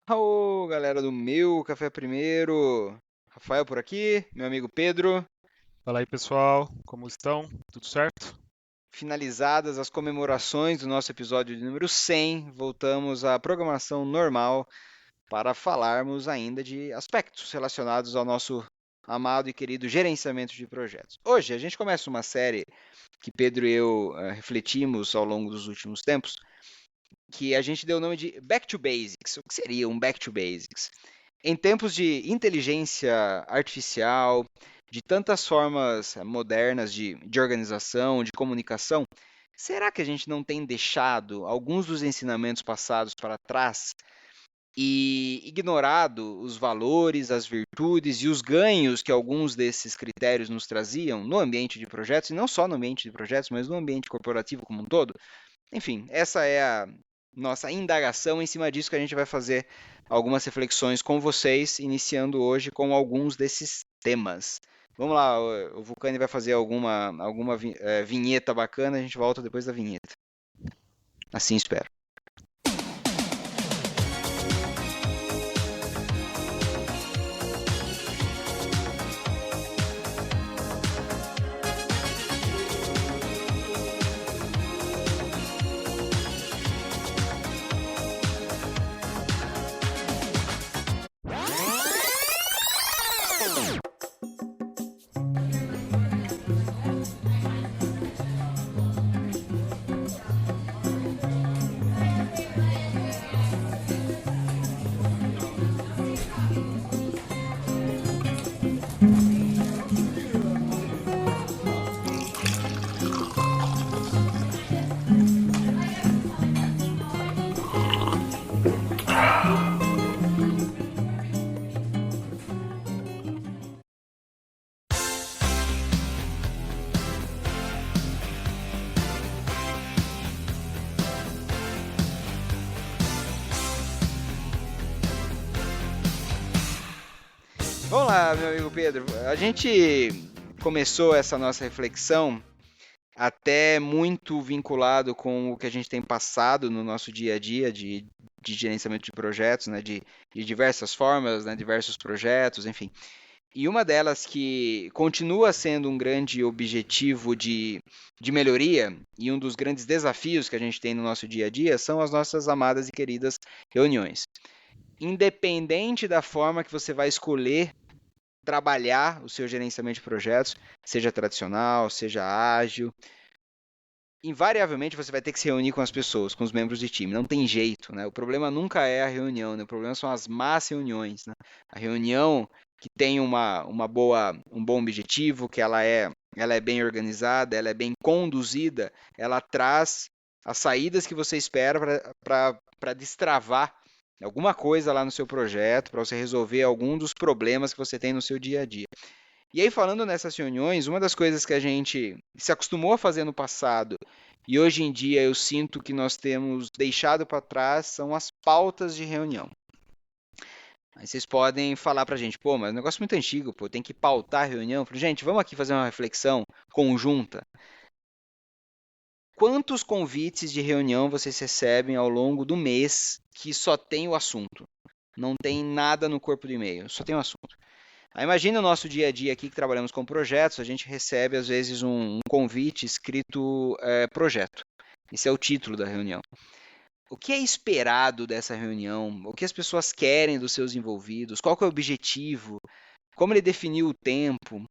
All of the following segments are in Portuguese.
Ô, galera do meu Café Primeiro. Rafael por aqui, meu amigo Pedro. Fala aí, pessoal, como estão? Tudo certo? Finalizadas as comemorações do nosso episódio de número 100, voltamos à programação normal para falarmos ainda de aspectos relacionados ao nosso amado e querido gerenciamento de projetos. Hoje a gente começa uma série que Pedro e eu refletimos ao longo dos últimos tempos, que a gente deu o nome de Back to Basics. O que seria um Back to Basics? Em tempos de inteligência artificial, de tantas formas modernas de organização, de comunicação, será que a gente não tem deixado alguns dos ensinamentos passados para trás e ignorado os valores, as virtudes e os ganhos que alguns desses critérios nos traziam no ambiente de projetos, e não só no ambiente de projetos, mas no ambiente corporativo como um todo? Enfim, essa é a nossa indagação. Em cima disso que a gente vai fazer algumas reflexões com vocês, iniciando hoje com alguns desses temas. Vamos lá, o Vulcani vai fazer alguma vinheta bacana, a gente volta depois da vinheta. Assim espero. Vamos lá, meu amigo Pedro. A gente começou essa nossa reflexão até muito vinculado com o que a gente tem passado no nosso dia a dia de gerenciamento de projetos, né, de diversas formas, né, diversos projetos, enfim. E uma delas que continua sendo um grande objetivo de melhoria e um dos grandes desafios que a gente tem no nosso dia a dia são as nossas amadas e queridas reuniões. Independente da forma que você vai escolher trabalhar o seu gerenciamento de projetos, seja tradicional, seja ágil, invariavelmente você vai ter que se reunir com as pessoas, com os membros de time. Não tem jeito, né? O problema nunca é a reunião, né? O problema são as más reuniões, né? A reunião que tem um bom objetivo, que ela é bem organizada, ela é bem conduzida, ela traz as saídas que você espera para destravar alguma coisa lá no seu projeto, para você resolver algum dos problemas que você tem no seu dia a dia. E aí, falando nessas reuniões, uma das coisas que a gente se acostumou a fazer no passado e hoje em dia eu sinto que nós temos deixado para trás são as pautas de reunião. Aí vocês podem falar para a gente, pô, mas é um negócio muito antigo, pô, tem que pautar a reunião. Eu falei, gente, vamos aqui fazer uma reflexão conjunta. Quantos convites de reunião vocês recebem ao longo do mês que só tem o assunto? Não tem nada no corpo do e-mail, só tem o assunto. Aí imagina o nosso dia a dia aqui que trabalhamos com projetos, a gente recebe às vezes um convite escrito projeto. Esse é o título da reunião. O que é esperado dessa reunião? O que as pessoas querem dos seus envolvidos? Qual que é o objetivo? Como ele definiu o tempo?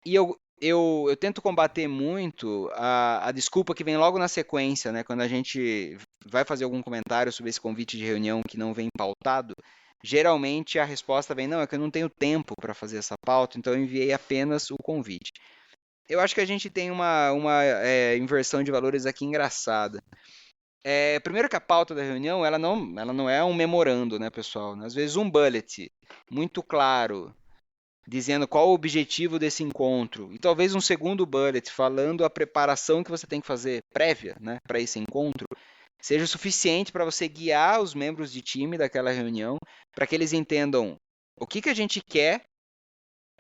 E eu tento combater muito a desculpa que vem logo na sequência, né? Quando a gente vai fazer algum comentário sobre esse convite de reunião que não vem pautado, geralmente a resposta vem, não, é que eu não tenho tempo para fazer essa pauta, então eu enviei apenas o convite. Eu acho que a gente tem uma inversão de valores aqui engraçada. Primeiro que a pauta da reunião, ela não é um memorando, né, pessoal? Às vezes um bullet muito claro, dizendo qual o objetivo desse encontro, e talvez um segundo bullet falando a preparação que você tem que fazer prévia, né, para esse encontro, seja suficiente para você guiar os membros de time daquela reunião, para que eles entendam o que a gente quer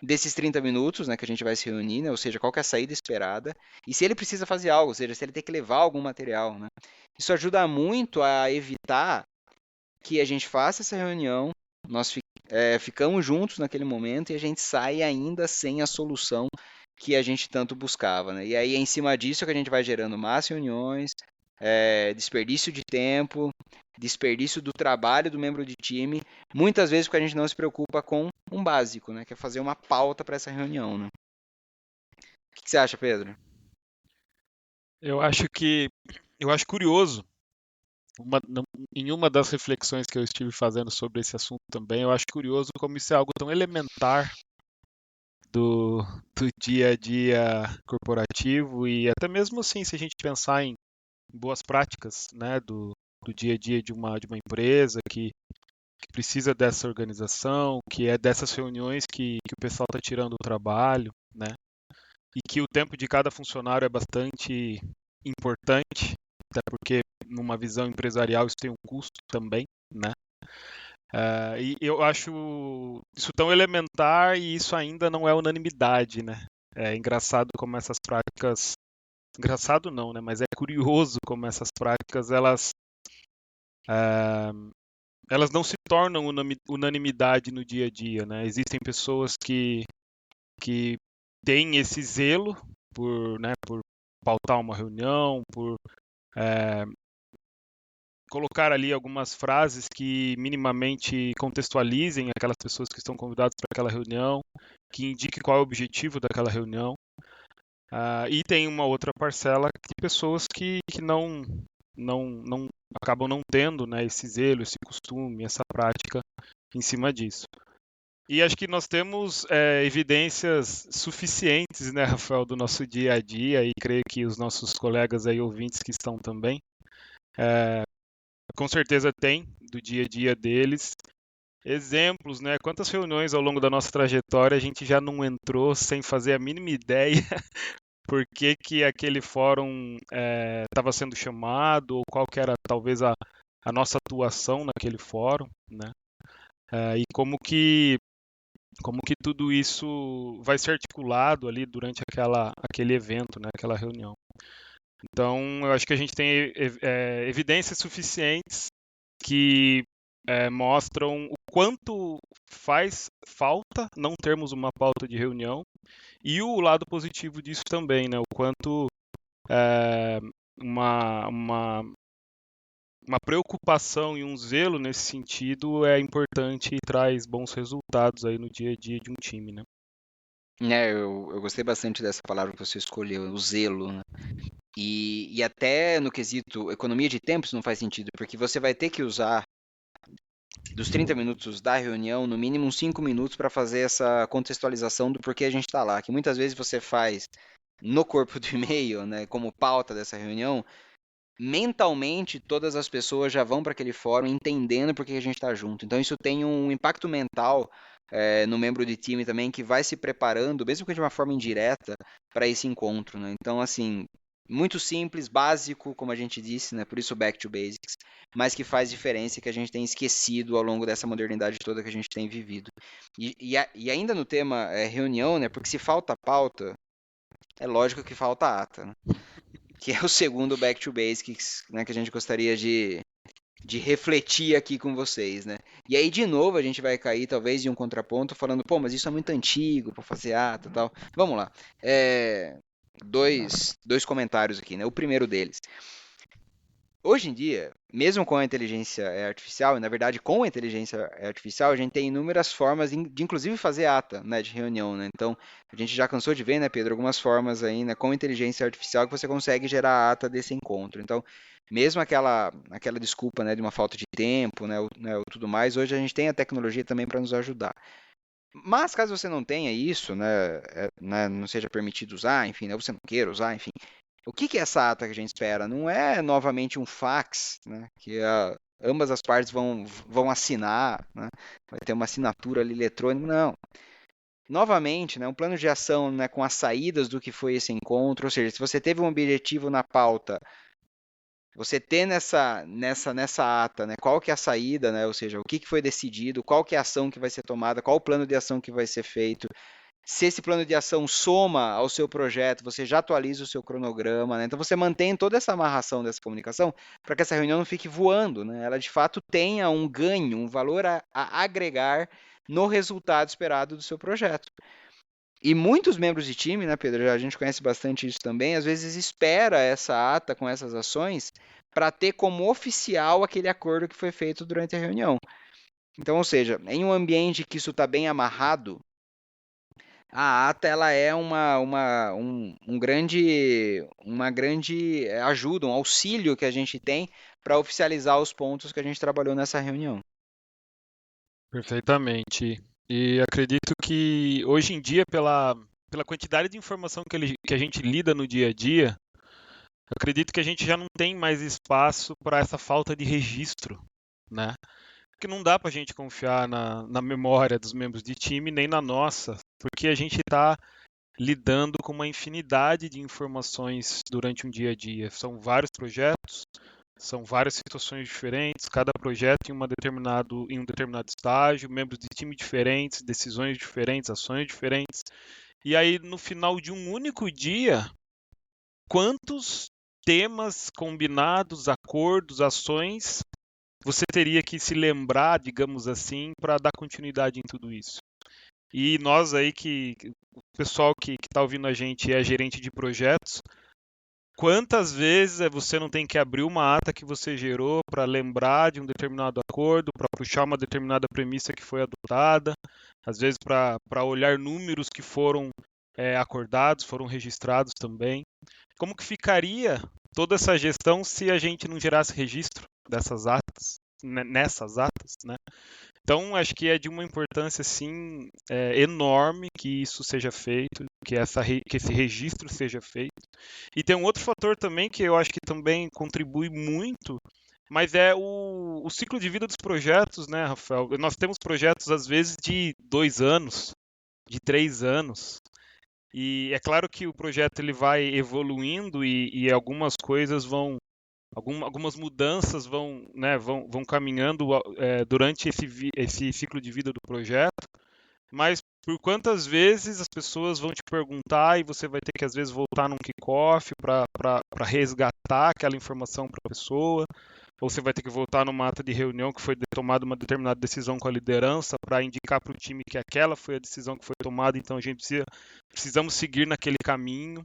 desses 30 minutos, né, que a gente vai se reunir, né, ou seja, qual que é a saída esperada, e se ele precisa fazer algo, ou seja, se ele tem que levar algum material, né. Isso ajuda muito a evitar que a gente faça essa reunião, nós ficamos juntos naquele momento e a gente sai ainda sem a solução que a gente tanto buscava, né? E aí é em cima disso que a gente vai gerando mais reuniões, desperdício de tempo, desperdício do trabalho do membro de time, muitas vezes porque a gente não se preocupa com um básico, né? Que é fazer uma pauta para essa reunião, né? O que você acha, Pedro? Eu acho que eu acho curioso, em uma das reflexões que eu estive fazendo sobre esse assunto também, eu acho curioso como isso é algo tão elementar do, do dia a dia corporativo e até mesmo assim, se a gente pensar em boas práticas, né, do dia a dia de uma empresa que precisa dessa organização, que é dessas reuniões que o pessoal está tirando do trabalho, né? E que o tempo de cada funcionário é bastante importante, até porque numa visão empresarial isso tem um custo também, né? E eu acho isso tão elementar e isso ainda não é unanimidade, né? É engraçado como essas práticas, engraçado não, né? Mas é curioso como essas práticas ah, elas não se tornam unanimidade no dia a dia, né? Existem pessoas que têm esse zelo por pautar uma reunião, por é, colocar ali algumas frases que minimamente contextualizem aquelas pessoas que estão convidadas para aquela reunião, que indiquem qual é o objetivo daquela reunião. E tem uma outra parcela de pessoas que não acabam não tendo, né, esse zelo, esse costume, essa prática em cima disso. E acho que nós temos evidências suficientes, né, Rafael, do nosso dia a dia, e creio que os nossos colegas aí ouvintes que estão também, com certeza têm do dia a dia deles exemplos, né? Quantas reuniões ao longo da nossa trajetória a gente já não entrou sem fazer a mínima ideia por que que aquele fórum estava sendo chamado ou qual que era talvez a nossa atuação naquele fórum, né? E como que tudo isso vai ser articulado ali durante aquele evento, né, aquela reunião. Então, eu acho que a gente tem evidências suficientes que mostram o quanto faz falta não termos uma pauta de reunião e o lado positivo disso também, né, o quanto é, uma, uma, uma preocupação e um zelo nesse sentido é importante e traz bons resultados aí no dia a dia de um time, né? Eu gostei bastante dessa palavra que você escolheu, o zelo, né? E até no quesito economia de tempo isso não faz sentido, porque você vai ter que usar dos 30 minutos da reunião, no mínimo uns 5 minutos para fazer essa contextualização do porquê a gente está lá, que muitas vezes você faz no corpo do e-mail, né, como pauta dessa reunião, mentalmente todas as pessoas já vão para aquele fórum entendendo por que a gente está junto. Então isso tem um impacto mental no membro de time também que vai se preparando, mesmo que de uma forma indireta, para esse encontro, né? Então assim, muito simples, básico, como a gente disse, né? Por isso back to basics, mas que faz diferença e que a gente tem esquecido ao longo dessa modernidade toda que a gente tem vivido. E ainda no tema reunião, né? Porque se falta pauta, é lógico que falta ata, né? Que é o segundo Back to Basics, né, que a gente gostaria de refletir aqui com vocês, né? E aí, de novo, a gente vai cair, talvez, em um contraponto, falando, pô, mas isso é muito antigo para fazer ata e tal. Vamos lá. Dois comentários aqui, né? O primeiro deles. Hoje em dia, mesmo com a inteligência artificial, e na verdade com a inteligência artificial, a gente tem inúmeras formas de inclusive fazer ata, né, de reunião, né? Então, a gente já cansou de ver, né, Pedro, algumas formas aí, né, com inteligência artificial que você consegue gerar a ata desse encontro. Então, mesmo aquela desculpa, né, de uma falta de tempo, né, tudo mais, hoje a gente tem a tecnologia também para nos ajudar. Mas caso você não tenha isso, né, não seja permitido usar, enfim, né, você não queira usar, enfim, o que que é essa ata que a gente espera? Não é novamente um fax, né, que ambas as partes vão assinar, né, vai ter uma assinatura ali eletrônica, não. Novamente, né, um plano de ação, né, com as saídas do que foi esse encontro, ou seja, se você teve um objetivo na pauta, você ter nessa ata, né, qual que é a saída, né, ou seja, o que que foi decidido, qual que é a ação que vai ser tomada, qual o plano de ação que vai ser feito, Se esse plano de ação soma ao seu projeto, você já atualiza o seu cronograma, né? Então você mantém toda essa amarração dessa comunicação para que essa reunião não fique voando, né? Ela de fato tenha um ganho, um valor a agregar no resultado esperado do seu projeto. E muitos membros de time, né, Pedro? A gente conhece bastante isso também, às vezes espera essa ata com essas ações para ter como oficial aquele acordo que foi feito durante a reunião. Então, ou seja, em um ambiente que isso está bem amarrado, a ata ela é uma grande ajuda, um auxílio que a gente tem para oficializar os pontos que a gente trabalhou nessa reunião. Perfeitamente. E acredito que hoje em dia, pela quantidade de informação que a gente lida no dia a dia, acredito que a gente já não tem mais espaço para essa falta de registro, né? Porque não dá para a gente confiar na memória dos membros de time, nem na nossa, porque a gente está lidando com uma infinidade de informações durante um dia a dia. São vários projetos, são várias situações diferentes, cada projeto em um determinado estágio, membros de time diferentes, decisões diferentes, ações diferentes. E aí, no final de um único dia, quantos temas combinados, acordos, ações você teria que se lembrar, digamos assim, para dar continuidade em tudo isso? E nós aí o pessoal que está ouvindo a gente é gerente de projetos, quantas vezes você não tem que abrir uma ata que você gerou para lembrar de um determinado acordo, para puxar uma determinada premissa que foi adotada, às vezes para olhar números que foram acordados, foram registrados também. Como que ficaria toda essa gestão se a gente não gerasse registro dessas atas, nessas atas, né? Então, acho que é de uma importância assim enorme que isso seja feito, que esse registro seja feito. E tem um outro fator também que eu acho que também contribui muito, mas é o ciclo de vida dos projetos, né, Rafael? Nós temos projetos às vezes de 2 anos, de 3 anos. E é claro que o projeto ele vai evoluindo e algumas coisas algumas mudanças vão caminhando durante esse ciclo de vida do projeto, mas por quantas vezes as pessoas vão te perguntar e você vai ter que às vezes voltar num kickoff para resgatar aquela informação para a pessoa, ou você vai ter que voltar numa ata de reunião que foi tomada uma determinada decisão com a liderança para indicar para o time que aquela foi a decisão que foi tomada, então a gente precisamos seguir naquele caminho.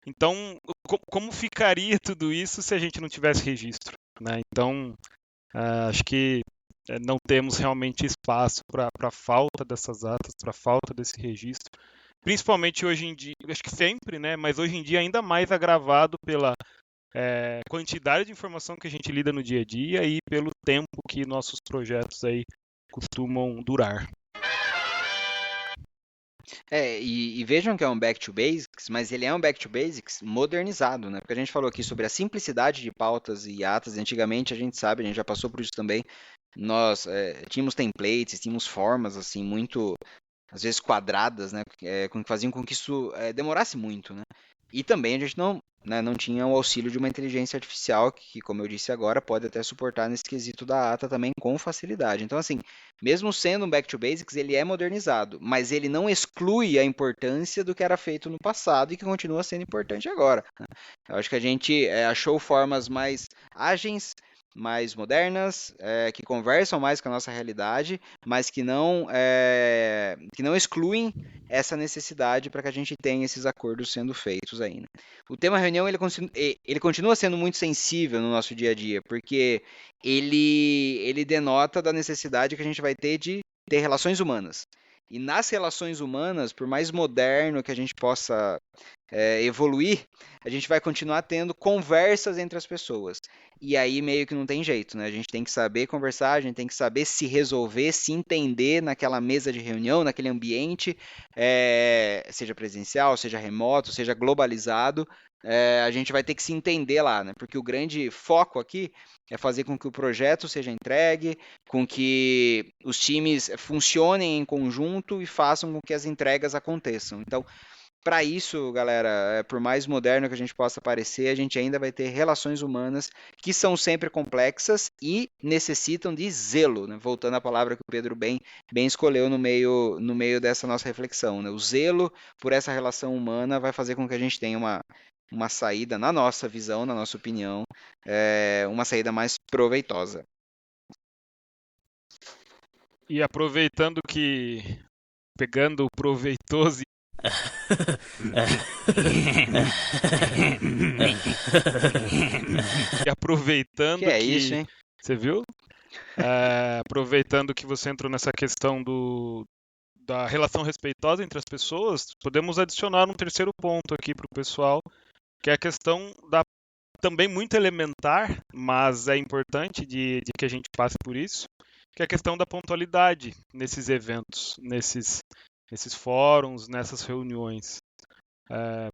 Então, como ficaria tudo isso se a gente não tivesse registro, né? Então, acho que não temos realmente espaço para a falta dessas atas, para a falta desse registro. Principalmente hoje em dia, acho que sempre, né? Mas hoje em dia ainda mais agravado pela quantidade de informação que a gente lida no dia a dia e pelo tempo que nossos projetos aí costumam durar. E vejam que é um back to basics, mas ele é um back to basics modernizado, né? Porque a gente falou aqui sobre a simplicidade de pautas e atas. Antigamente a gente sabe, a gente já passou por isso também. Nós tínhamos templates, tínhamos formas assim muito às vezes quadradas, né, que faziam com que isso demorasse muito, né? E também a gente não tinha o auxílio de uma inteligência artificial que, como eu disse agora, pode até suportar nesse quesito da ata também com facilidade. Então, assim, mesmo sendo um back to basics, ele é modernizado, mas ele não exclui a importância do que era feito no passado e que continua sendo importante agora, né? Eu acho que a gente achou formas mais ágeis, mais modernas, que conversam mais com a nossa realidade, mas que não excluem essa necessidade para que a gente tenha esses acordos sendo feitos aí, né? O tema reunião ele continua sendo muito sensível no nosso dia a dia, porque ele denota da necessidade que a gente vai ter de ter relações humanas. E nas relações humanas, por mais moderno que a gente possa evoluir, a gente vai continuar tendo conversas entre as pessoas. E aí meio que não tem jeito, né? A gente tem que saber conversar, a gente tem que saber se resolver, se entender naquela mesa de reunião, naquele ambiente, seja presencial, seja remoto, seja globalizado. A gente vai ter que se entender lá, né? Porque o grande foco aqui é fazer com que o projeto seja entregue, com que os times funcionem em conjunto e façam com que as entregas aconteçam. Então, para isso, galera, por mais moderno que a gente possa parecer, a gente ainda vai ter relações humanas que são sempre complexas e necessitam de zelo, né? Voltando à palavra que o Pedro bem escolheu no meio dessa nossa reflexão, né? O zelo por essa relação humana vai fazer com que a gente tenha uma saída, na nossa visão, na nossa opinião, uma saída mais proveitosa. E aproveitando pegando o proveitoso e Que aproveitando é isso, que, hein? você viu? Aproveitando que você entrou nessa questão da relação respeitosa entre as pessoas, podemos adicionar um terceiro ponto aqui para o pessoal, que é a questão também muito elementar, mas é importante de que a gente passe por isso, que é a questão da pontualidade nesses eventos, nesses fóruns, nessas reuniões.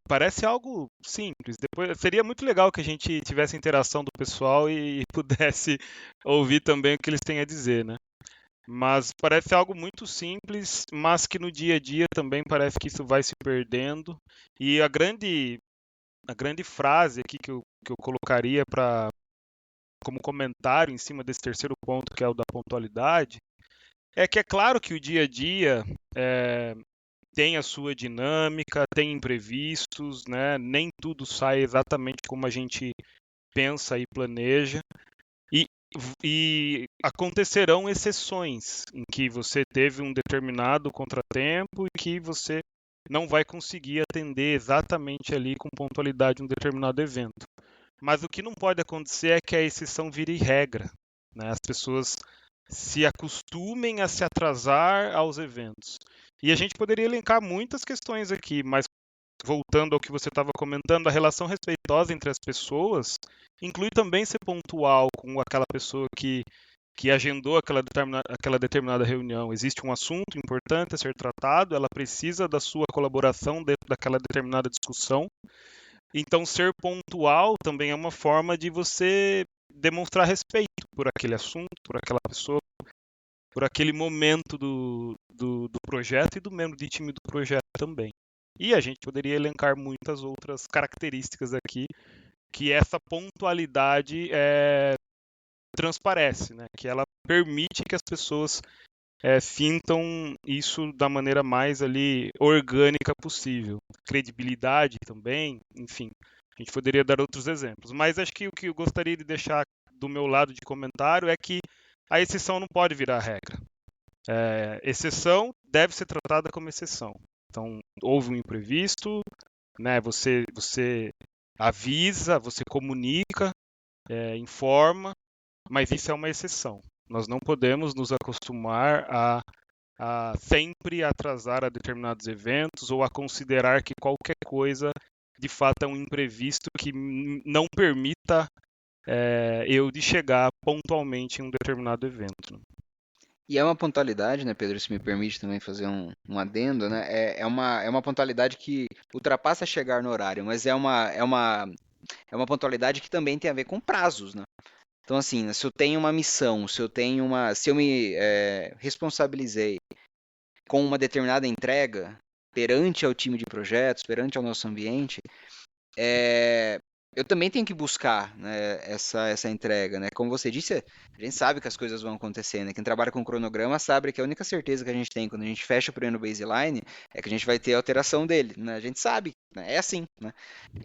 Parece algo simples. Depois, seria muito legal que a gente tivesse interação do pessoal e pudesse ouvir também o que eles têm a dizer, né? Mas parece algo muito simples, mas que no dia a dia também parece que isso vai se perdendo. E a grande frase aqui que eu colocaria como comentário em cima desse terceiro ponto, que é o da pontualidade, é que é claro que o dia a dia é, tem a sua dinâmica, tem imprevistos, né? Nem tudo sai exatamente como a gente pensa e planeja. E, e acontecerão exceções em que você teve um determinado contratempo e que você não vai conseguir atender exatamente ali com pontualidade um determinado evento. Mas o que não pode acontecer é que a exceção vire regra, né? As pessoas se acostumem a se atrasar aos eventos. E a gente poderia elencar muitas questões aqui, mas voltando ao que você estava comentando, a relação respeitosa entre as pessoas inclui também ser pontual com aquela pessoa que agendou aquela determinada reunião. Existe um assunto importante a ser tratado, ela precisa da sua colaboração dentro daquela determinada discussão. Então, ser pontual também é uma forma de você demonstrar respeito por aquele assunto, por aquela pessoa, por aquele momento do projeto e do membro de time do projeto também. E a gente poderia elencar muitas outras características aqui que essa pontualidade transparece, né? Que ela permite que as pessoas fintam isso da maneira mais ali orgânica possível. Credibilidade também, enfim. A gente poderia dar outros exemplos. Mas acho que o que eu gostaria de deixar do meu lado de comentário é que a exceção não pode virar regra. Exceção deve ser tratada como exceção. Então, houve um imprevisto, né? Você avisa, você comunica, informa, mas isso é uma exceção. Nós não podemos nos acostumar a sempre atrasar a determinados eventos ou a considerar que qualquer coisa de fato é um imprevisto que não permita eu de chegar pontualmente em um determinado evento. E é uma pontualidade, né, Pedro, se me permite também fazer um adendo, né? É uma pontualidade que ultrapassa chegar no horário, mas é uma pontualidade que também tem a ver com prazos, né? Então, assim, né, se eu tenho uma missão, se eu me responsabilizei com uma determinada entrega perante ao time de projetos, perante ao nosso ambiente, é, eu também tenho que buscar, né, essa entrega, né? Como você disse, a gente sabe que as coisas vão acontecer, né? Quem trabalha com cronograma sabe que a única certeza que a gente tem quando a gente fecha o plano baseline é que a gente vai ter alteração dele, né? A gente sabe, né? É assim, né?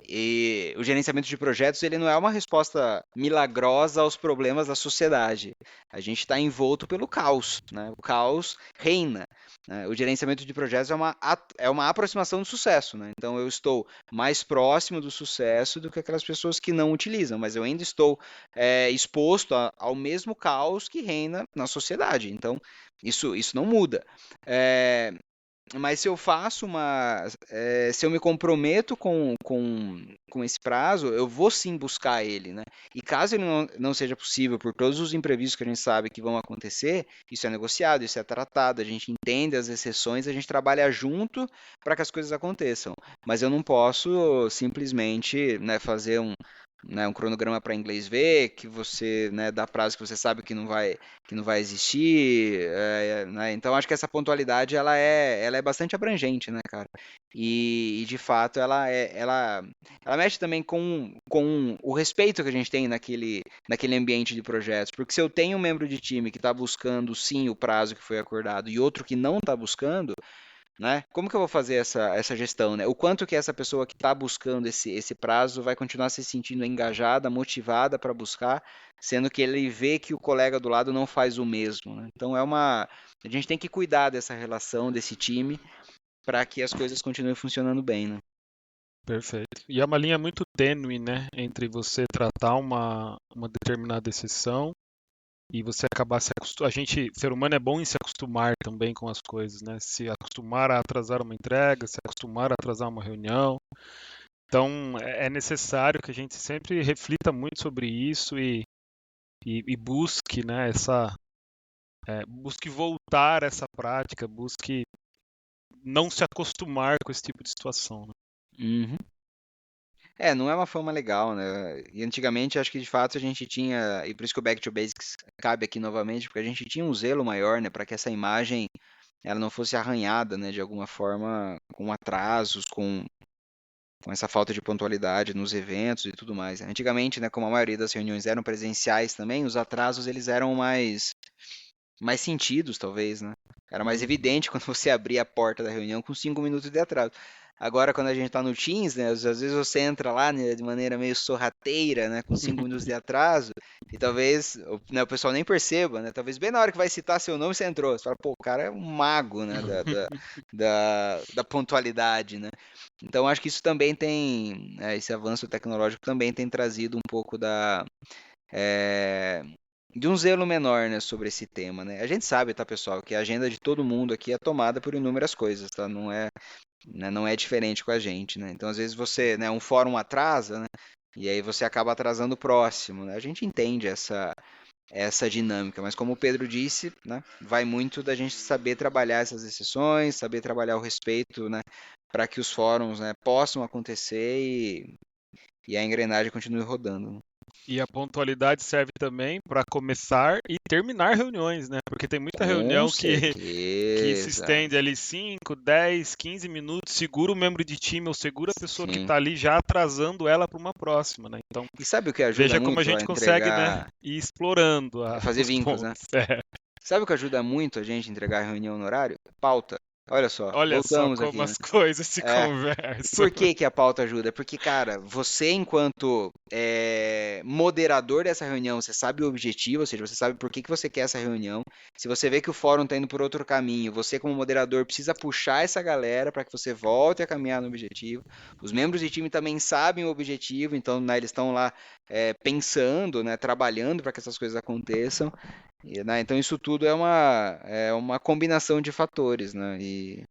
E o gerenciamento de projetos, ele não é uma resposta milagrosa aos problemas da sociedade. A gente está envolto pelo caos, né? O caos reina, né? O gerenciamento de projetos é uma aproximação do sucesso, né? Então eu estou mais próximo do sucesso do que aquelas pessoas que não utilizam, mas eu ainda estou exposto ao mesmo caos que reina na sociedade. Então isso não muda. É, mas se eu faço se eu me comprometo com esse prazo, eu vou sim buscar ele, né? E caso ele não seja possível por todos os imprevistos que a gente sabe que vão acontecer, isso é negociado, isso é tratado, a gente entende as exceções, a gente trabalha junto para que as coisas aconteçam. Mas eu não posso simplesmente, né, fazer né, um cronograma para inglês ver, que você, né, dá prazo que você sabe que não vai existir, né, então acho que essa pontualidade ela é bastante abrangente, né, cara? E de fato ela mexe também com o respeito que a gente tem naquele ambiente de projetos, porque se eu tenho um membro de time que está buscando sim o prazo que foi acordado e outro que não está buscando, né? Como que eu vou fazer essa gestão, né? O quanto que essa pessoa que está buscando esse prazo vai continuar se sentindo engajada, motivada para buscar, sendo que ele vê que o colega do lado não faz o mesmo, né? Então a gente tem que cuidar dessa relação, desse time, para que as coisas continuem funcionando bem, né? Perfeito. E é uma linha muito tênue, né, entre você tratar uma determinada exceção e você acabar se acostumando. A gente, ser humano é bom em se acostumar também com as coisas, né? Se acostumar a atrasar uma entrega, se acostumar a atrasar uma reunião. Então, é necessário que a gente sempre reflita muito sobre isso e busque, né, busque voltar a essa prática, busque não se acostumar com esse tipo de situação, né? Uhum. Não é uma forma legal, né? E antigamente acho que de fato a gente tinha, e por isso que o Back to Basics cabe aqui novamente, porque a gente tinha um zelo maior, né, para que essa imagem ela não fosse arranhada, né, de alguma forma com atrasos, com essa falta de pontualidade nos eventos e tudo mais. Antigamente, né, como a maioria das reuniões eram presenciais também, os atrasos eles eram mais sentidos, talvez, né? Era mais Uhum. evidente quando você abria a porta da reunião com 5 minutos de atraso. Agora, quando a gente está no Teams, né, às vezes você entra lá, né, de maneira meio sorrateira, né, com 5 minutos de atraso, e talvez, né, o pessoal nem perceba, né? Talvez bem na hora que vai citar seu nome você entrou. Você fala, pô, o cara é um mago, né, da pontualidade, né? Então, acho que isso também tem, esse avanço tecnológico também tem trazido um pouco é, de um zelo menor, né, sobre esse tema, né? A gente sabe, tá, pessoal, que a agenda de todo mundo aqui é tomada por inúmeras coisas, tá? Não é diferente com a gente, né? Então, às vezes você, né, um fórum atrasa, né? E aí você acaba atrasando o próximo, né? A gente entende essa dinâmica, mas como o Pedro disse, né, vai muito da gente saber trabalhar essas exceções, saber trabalhar o respeito, né, para que os fóruns, né, possam acontecer e a engrenagem continue rodando, né? E a pontualidade serve também para começar e terminar reuniões, né? Porque tem muita Com reunião que se certeza. estende ali 5, 10, 15 minutos, segura o membro de time ou segura a pessoa que Sim. está ali já atrasando ela para uma próxima, né? Então, E sabe o que ajuda veja como a muito a gente consegue, né, entregar, ir explorando fazer os vínculos, né? pontos. É. Sabe o que ajuda muito a gente a entregar a reunião no horário? Pauta. Olha só, Olha só voltamos como aqui, né? as coisas se É, e conversam. por que que a pauta ajuda? Porque, cara, você enquanto moderador dessa reunião, você sabe o objetivo, ou seja, você sabe por que que você quer essa reunião. Se você vê que o fórum está indo por outro caminho, você como moderador precisa puxar essa galera para que você volte a caminhar no objetivo. Os membros de time também sabem o objetivo, então, né, eles estão lá pensando, né, trabalhando para que essas coisas aconteçam. E, né, então isso tudo é uma combinação de fatores, né? E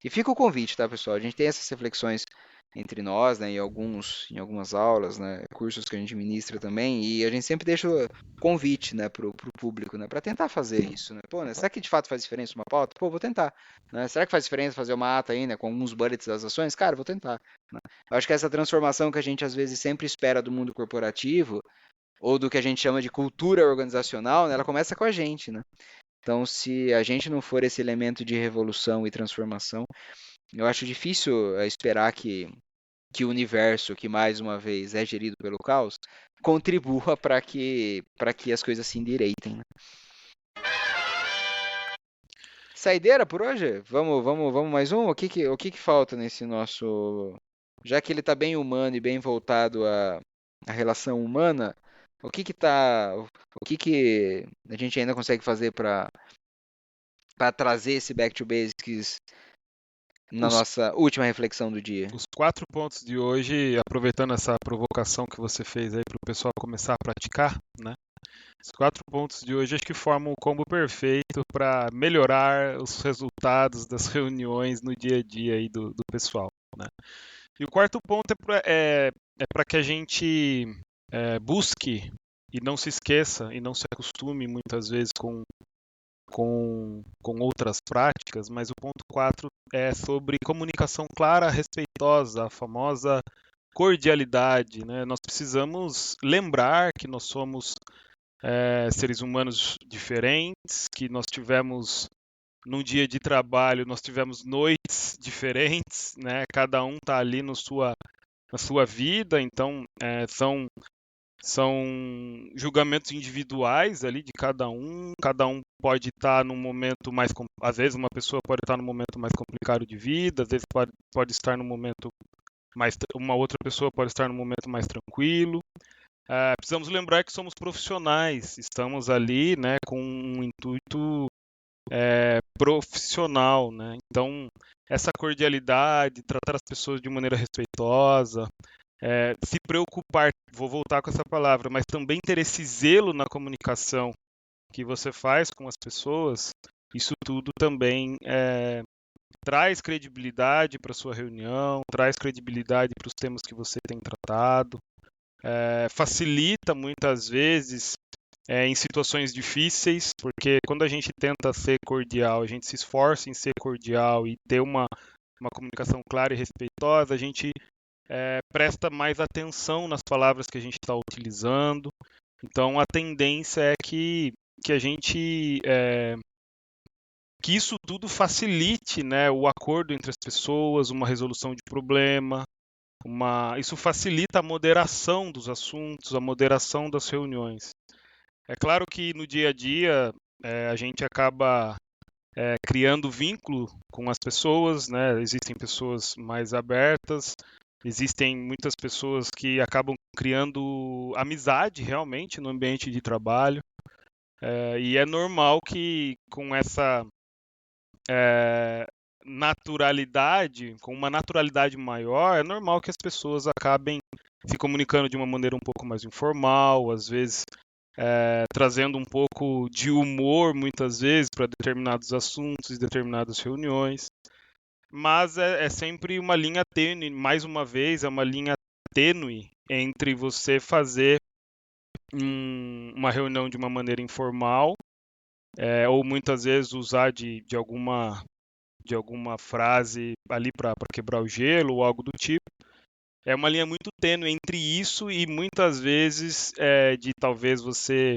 fica o convite, tá, pessoal? A gente tem essas reflexões entre nós, né, em algumas aulas, né, cursos que a gente ministra também, e a gente sempre deixa o convite, né, pro público, né, para tentar fazer isso, né? Pô, né, será que de fato faz diferença uma pauta? Pô, vou tentar, né? Será que faz diferença fazer uma ata aí, né, com alguns bullets das ações? Cara, vou tentar, né? Eu acho que essa transformação que a gente às vezes sempre espera do mundo corporativo, ou do que a gente chama de cultura organizacional, né, ela começa com a gente, né? Então, se a gente não for esse elemento de revolução e transformação, eu acho difícil esperar que o universo, que mais uma vez é gerido pelo caos, contribua para que as coisas se endireitem, né? Saideira por hoje? Vamos mais um? O que que falta nesse nosso. Já que ele está bem humano e bem voltado à relação humana, o que que a gente ainda consegue fazer para trazer esse back to basics na Os, nossa última reflexão do dia? os 4 pontos de hoje, aproveitando essa provocação que você fez aí para o pessoal começar a praticar, né? Os 4 pontos de hoje acho que formam o combo perfeito para melhorar os resultados das reuniões no dia a dia aí do pessoal, né? E o quarto ponto é para que a gente busque e não se esqueça e não se acostume muitas vezes com outras práticas, mas o ponto 4 é sobre comunicação clara, respeitosa, a famosa cordialidade, né? Nós precisamos lembrar que nós somos seres humanos diferentes, que nós tivemos num dia de trabalho, nós tivemos noites diferentes, né? Cada um está ali no na sua vida, então são julgamentos individuais ali de cada um pode estar num momento mais, às vezes uma pessoa pode estar num momento mais complicado de vida, às vezes pode estar num momento mais, uma outra pessoa pode estar num momento mais tranquilo. Precisamos lembrar que somos profissionais, estamos ali, né, com um intuito profissional, né? Então, essa cordialidade, tratar as pessoas de maneira respeitosa, se preocupar, vou voltar com essa palavra, mas também ter esse zelo na comunicação que você faz com as pessoas, isso tudo também traz credibilidade para a sua reunião, traz credibilidade para os temas que você tem tratado, facilita muitas vezes em situações difíceis, porque quando a gente tenta ser cordial, a gente se esforça em ser cordial e ter uma comunicação clara e respeitosa, a gente presta mais atenção nas palavras que a gente está utilizando. Então, a tendência é que a gente que isso tudo facilite, né, o acordo entre as pessoas, uma resolução de problema, isso facilita a moderação dos assuntos, a moderação das reuniões. É claro que no dia a dia a gente acaba criando vínculo com as pessoas, né? Existem pessoas mais abertas, existem muitas pessoas que acabam criando amizade realmente no ambiente de trabalho. E é normal que com essa naturalidade, com uma naturalidade maior, é normal que as pessoas acabem se comunicando de uma maneira um pouco mais informal, às vezes trazendo um pouco de humor, muitas vezes, para determinados assuntos e determinadas reuniões. Mas é sempre uma linha tênue, mais uma vez, é uma linha tênue entre você fazer uma reunião de uma maneira informal, ou muitas vezes usar de alguma frase ali para quebrar o gelo ou algo do tipo. É uma linha muito tênue entre isso e muitas vezes de talvez você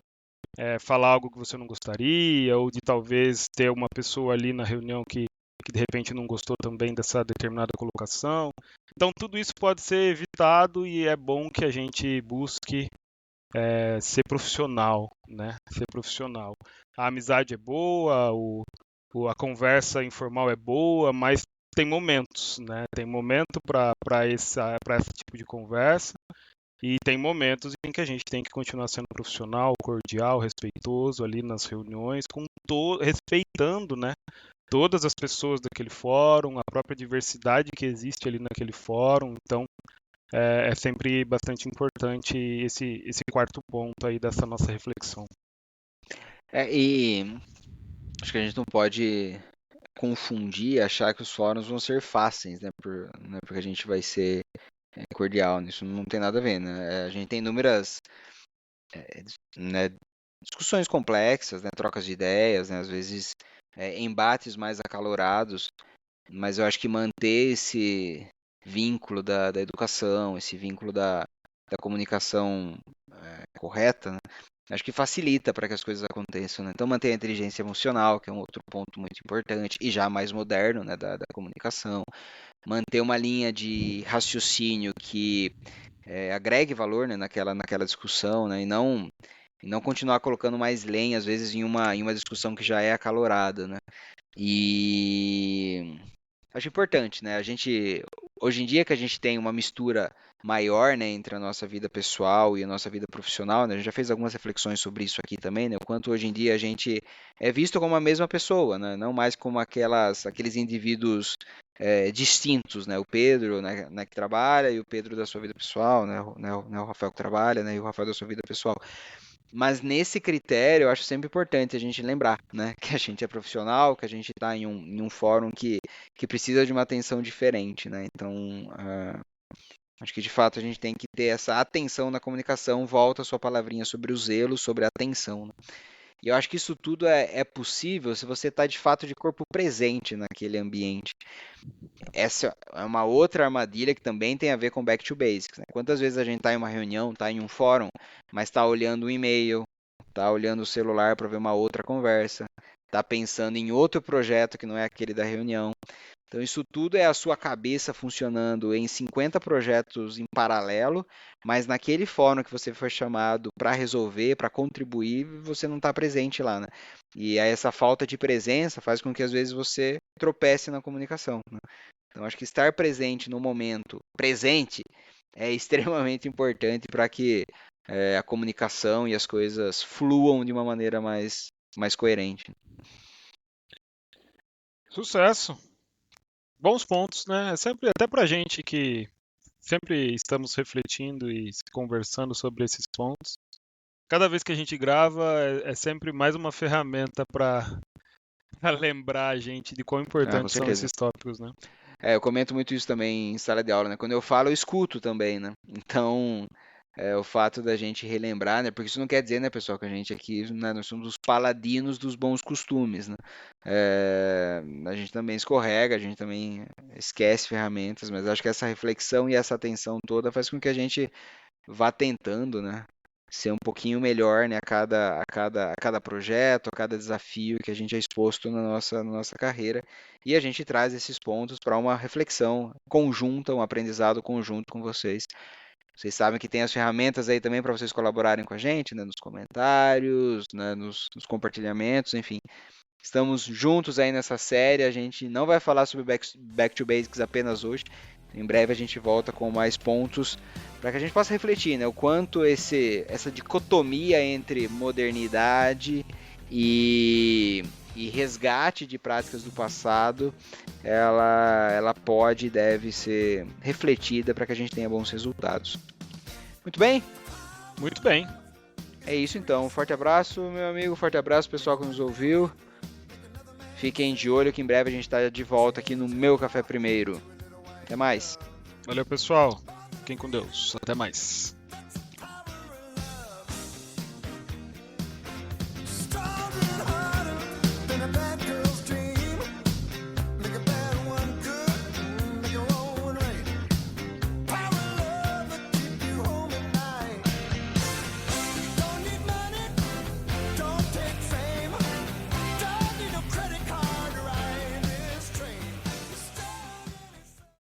falar algo que você não gostaria, ou de talvez ter uma pessoa ali na reunião que de repente não gostou também dessa determinada colocação. Então tudo isso pode ser evitado e é bom que a gente busque ser profissional, né? Ser profissional. A amizade é boa, a conversa informal é boa, mas tem momentos, né? Tem momento para esse tipo de conversa e tem momentos em que a gente tem que continuar sendo profissional, cordial, respeitoso ali nas reuniões, respeitando, né, todas as pessoas daquele fórum, a própria diversidade que existe ali naquele fórum. Então, é sempre bastante importante esse quarto ponto aí dessa nossa reflexão. E acho que a gente não pode confundir, achar que os fóruns vão ser fáceis, né? Porque a gente vai ser cordial, isso não tem nada a ver, né? A gente tem inúmeras né, discussões complexas, né? Trocas de ideias, né? Às vezes embates mais acalorados, mas eu acho que manter esse vínculo da educação, esse vínculo da comunicação correta, né? Acho que facilita para que as coisas aconteçam, né? Então manter a inteligência emocional, que é um outro ponto muito importante e já mais moderno, né, da comunicação. Manter uma linha de raciocínio que agregue valor, né, naquela discussão, né, e não continuar colocando mais lenha, às vezes, em uma discussão que já é acalorada, né? E acho importante, né? Hoje em dia que a gente tem uma mistura maior, né, entre a nossa vida pessoal e a nossa vida profissional, né? A gente já fez algumas reflexões sobre isso aqui também, né? O quanto hoje em dia a gente é visto como a mesma pessoa, né? Não mais como aqueles indivíduos distintos, né? O Pedro, né, que trabalha e o Pedro da sua vida pessoal, né, o Rafael que trabalha, né, e o Rafael da sua vida pessoal. Mas nesse critério, eu acho sempre importante a gente lembrar, né, que a gente é profissional, que a gente está em um fórum que precisa de uma atenção diferente, né? Então, acho que de fato a gente tem que ter essa atenção na comunicação. Volta a sua palavrinha sobre o zelo, sobre a atenção, né? E eu acho que isso tudo é possível se você está de fato de corpo presente naquele ambiente. Essa é uma outra armadilha que também tem a ver com back to basics, né? Quantas vezes a gente está em uma reunião, está em um fórum, mas está olhando um e-mail, está olhando o celular para ver uma outra conversa, está pensando em outro projeto que não é aquele da reunião. Então, isso tudo é a sua cabeça funcionando em 50 projetos em paralelo, mas naquele fórum que você foi chamado para resolver, para contribuir, você não está presente lá, né? E aí essa falta de presença faz com que às vezes você tropece na comunicação, né? Então, acho que estar presente no momento presente é extremamente importante para que a comunicação e as coisas fluam de uma maneira mais coerente. Sucesso. Bons pontos, né? É sempre, até pra gente que sempre estamos refletindo e conversando sobre esses pontos. Cada vez que a gente grava, é sempre mais uma ferramenta para lembrar a gente de quão Ah, com importantes são certeza. esses tópicos, né? Eu comento muito isso também em sala de aula, né? Quando eu falo, eu escuto também, né? Então, o fato da gente relembrar, né? Porque isso não quer dizer, né, pessoal, que a gente aqui, né, nós somos os paladinos dos bons costumes, né? A gente também escorrega, a gente também esquece ferramentas, mas acho que essa reflexão e essa atenção toda faz com que a gente vá tentando, né? Ser um pouquinho melhor, né, a cada projeto, a cada desafio que a gente é exposto na nossa carreira. E a gente traz esses pontos para uma reflexão conjunta, um aprendizado conjunto com vocês. Vocês sabem que tem as ferramentas aí também para vocês colaborarem com a gente, né, nos comentários, né, nos compartilhamentos, enfim. Estamos juntos aí nessa série. A gente não vai falar sobre Back to Basics apenas hoje. Em breve a gente volta com mais pontos para que a gente possa refletir, né, o quanto essa dicotomia entre modernidade e resgate de práticas do passado, ela pode e deve ser refletida para que a gente tenha bons resultados. Muito bem? Muito bem. É isso então. Um forte abraço, meu amigo. Forte abraço, pessoal que nos ouviu. Fiquem de olho que em breve a gente está de volta aqui no Meu Café Primeiro. Até mais. Valeu, pessoal. Fiquem com Deus. Até mais.